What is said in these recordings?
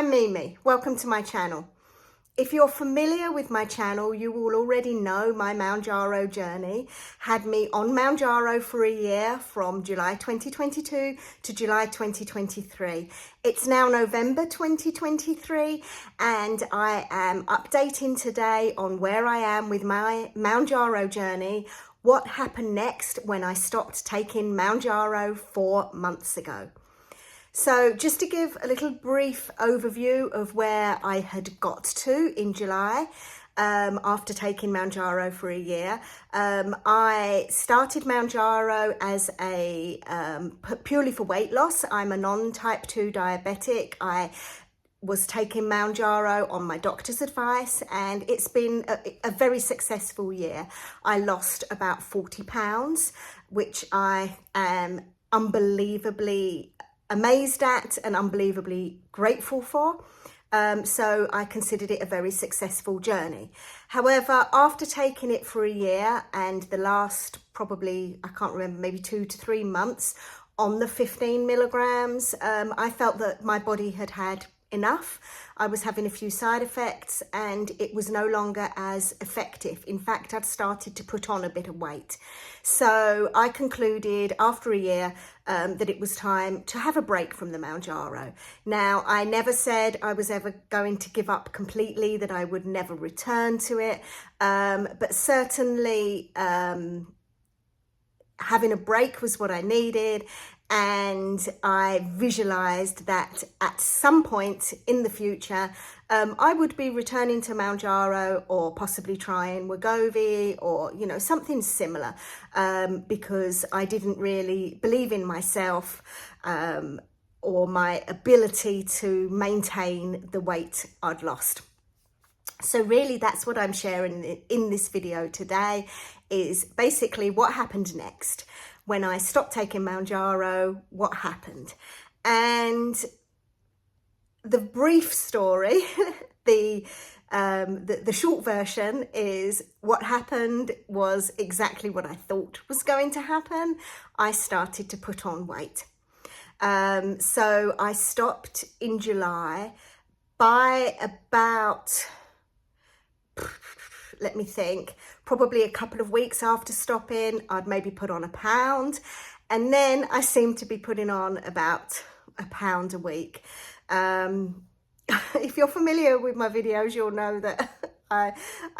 I'm Mimi. Welcome to my channel. If you're familiar with my channel, you will already know my Mounjaro journey had me on Mounjaro for a year from July 2022 to July 2023. It's now November 2023 and I am updating today on where I am with my Mounjaro journey, what happened next when I stopped taking Mounjaro 4 months ago. So just to give a little brief overview of where I had got to in July after taking Mounjaro for a year. I started Mounjaro as a purely for weight loss. I'm a non-type 2 diabetic. I was taking Mounjaro on my doctor's advice and it's been a very successful year. I lost about 40 pounds, which I am unbelievably amazed at and unbelievably grateful for. So I considered it a very successful journey. However, after taking it for a year and the last probably, I can't remember, maybe 2 to 3 months on the 15 milligrams, I felt that my body had had enough. I was having a few side effects and it was no longer as effective. In fact, I'd started to put on a bit of weight. So I concluded after a year that it was time to have a break from the Mounjaro. Now, I never said I was ever going to give up completely, that I would never return to it, but certainly having a break was what I needed. And I visualized that at some point in the future, I would be returning to Mounjaro or possibly trying Wegovy or, you know, something similar, because I didn't really believe in myself or my ability to maintain the weight I'd lost. So really that's what I'm sharing in this video today, is basically what happened next. When I stopped taking Mounjaro, what happened? And the brief story, the short version is what happened was exactly what I thought was going to happen. I started to put on weight. So I stopped in July. By about, let me think, probably a couple of weeks after stopping, I'd maybe put on 1 pound. And then I seemed to be putting on about 1 pound a week. If you're familiar with my videos, you'll know that I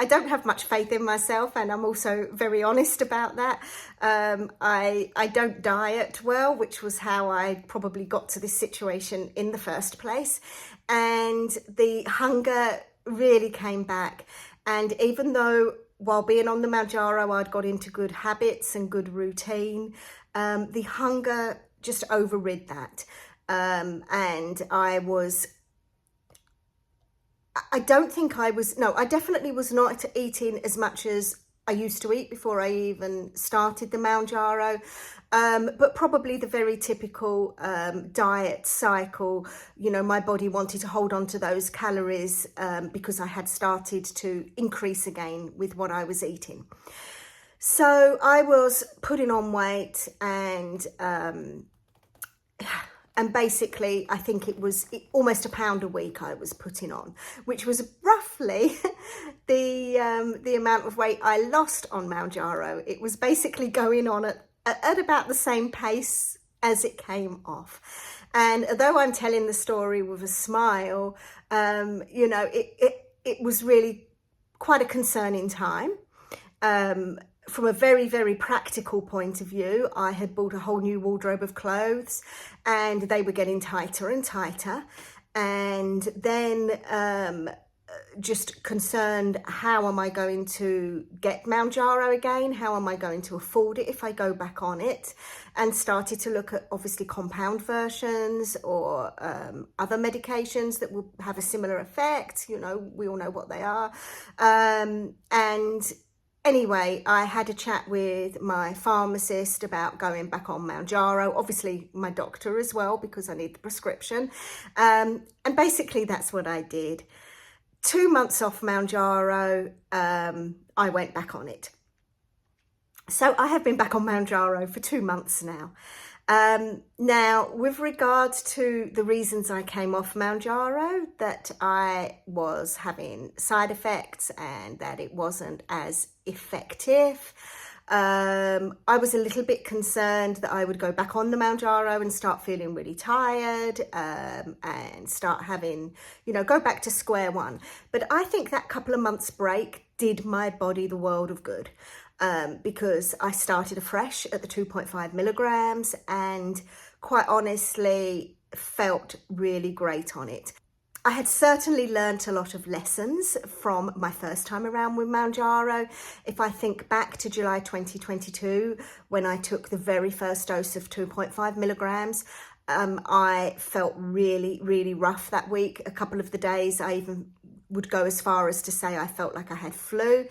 don't have much faith in myself, and I'm also very honest about that. I don't diet well, which was how I probably got to this situation in the first place. And the hunger really came back. And even though while being on the Mounjaro, I'd got into good habits and good routine, the hunger just overrid that. And I definitely was not eating as much as I used to eat before I even started the Mounjaro, but probably the very typical diet cycle. You know, my body wanted to hold on to those calories because I had started to increase again with what I was eating. So I was putting on weight and basically, I think it was almost 1 pound a week I was putting on, which was roughly the amount of weight I lost on Mounjaro. It was basically going on at about the same pace as it came off. And although I'm telling the story with a smile, you know, it was really quite a concerning time. From a very, very practical point of view, I had bought a whole new wardrobe of clothes and they were getting tighter and tighter. And then just concerned, how am I going to get Mounjaro again? How am I going to afford it if I go back on it? And started to look at obviously compound versions or other medications that will have a similar effect. You know, we all know what they are. And anyway, I had a chat with my pharmacist about going back on Mounjaro, obviously my doctor as well, because I need the prescription. And basically that's what I did. 2 months off Mounjaro, I went back on it. So I have been back on Mounjaro for 2 months now. Now, with regards to the reasons I came off Mounjaro, that I was having side effects and that it wasn't as effective, I was a little bit concerned that I would go back on the Mounjaro and start feeling really tired, and start having, go back to square one. But I think that couple of months break did my body the world of good. Because I started afresh at the 2.5 milligrams and quite honestly felt really great on it. I had certainly learnt a lot of lessons from my first time around with Mounjaro. If I think back to July 2022, when I took the very first dose of 2.5 milligrams, I felt really, really rough that week. A couple of the days I even would go as far as to say I felt like I had flu.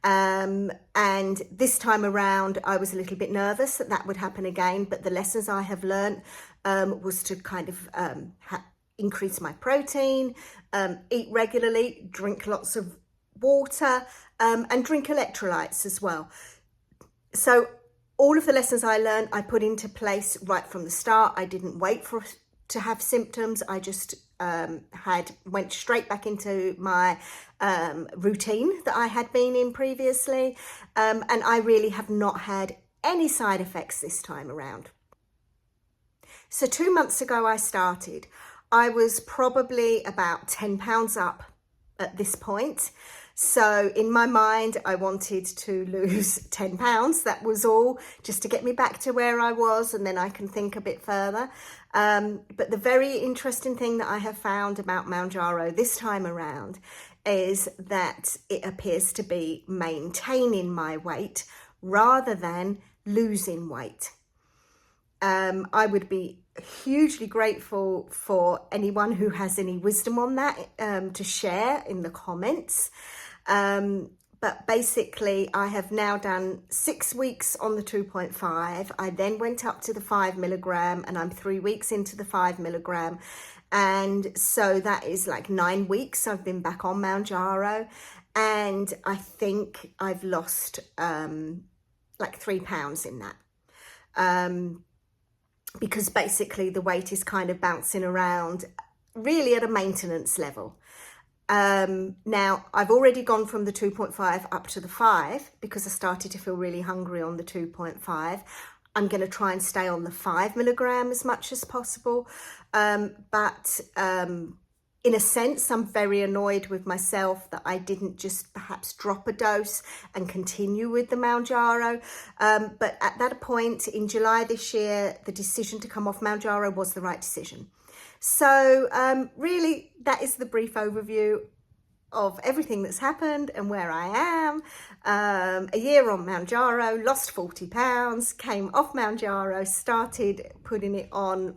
And this time around, I was a little bit nervous that that would happen again. But the lessons I have learned was to kind of increase my protein, eat regularly, drink lots of water, and drink electrolytes as well. So all of the lessons I learned, I put into place right from the start. I didn't wait to have symptoms. I just went straight back into my routine that I had been in previously, and I really have not had any side effects this time around. So 2 months ago I started. I was probably about 10 pounds up at this point. So in my mind, I wanted to lose 10 pounds. That was all, just to get me back to where I was, and then I can think a bit further. But the very interesting thing that I have found about Mounjaro this time around is that it appears to be maintaining my weight rather than losing weight. I would be hugely grateful for anyone who has any wisdom on that to share in the comments. But basically, I have now done 6 weeks on the 2.5. I then went up to the 5 milligram, and I'm 3 weeks into the 5 milligram. And so that is like 9 weeks I've been back on Mounjaro. And I think I've lost like 3 pounds in that. Because basically the weight is kind of bouncing around really at a maintenance level. Now, I've already gone from the 2.5 up to the 5 because I started to feel really hungry on the 2.5. I'm going to try and stay on the 5 milligram as much as possible. But in a sense, I'm very annoyed with myself that I didn't just perhaps drop a dose and continue with the Mounjaro. But at that point in July this year, the decision to come off Mounjaro was the right decision. So really, that is the brief overview of everything that's happened and where I am. A year on Mounjaro, lost 40 pounds, came off Mounjaro, started putting it on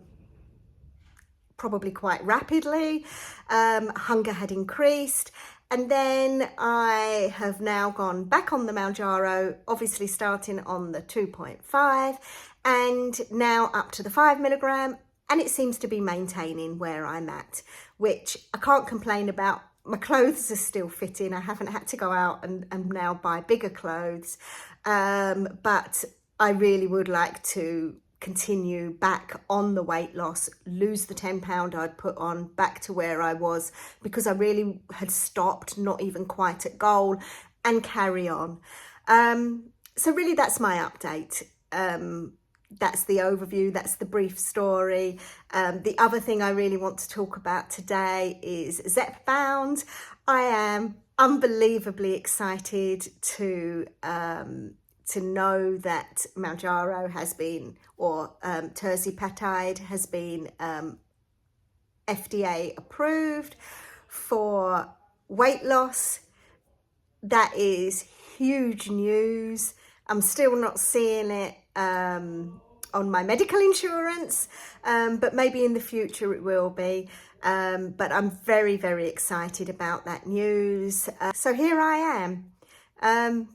probably quite rapidly. Hunger had increased. And then I have now gone back on the Mounjaro, obviously starting on the 2.5 and now up to the 5 milligram. And it seems to be maintaining where I'm at, which I can't complain about. My clothes are still fitting. I haven't had to go out and now buy bigger clothes. But I really would like to continue back on the weight loss, lose the 10 pound I'd put on back to where I was, because I really had stopped, not even quite at goal, and carry on. So really that's my update. That's the overview, that's the brief story. The other thing I really want to talk about today is Zepbound. I am unbelievably excited to know that Mounjaro has been, or Tirzepatide has been FDA approved for weight loss. That is huge news. I'm still not seeing it on my medical insurance, but maybe in the future it will be. But I'm very, very excited about that news. So here I am,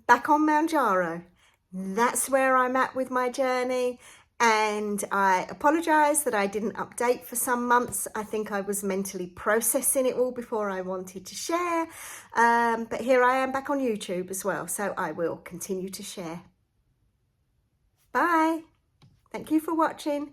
back on Mounjaro. That's where I'm at with my journey. And I apologise that I didn't update for some months. I think I was mentally processing it all before I wanted to share. But here I am back on YouTube as well. So I will continue to share. Bye. Thank you for watching.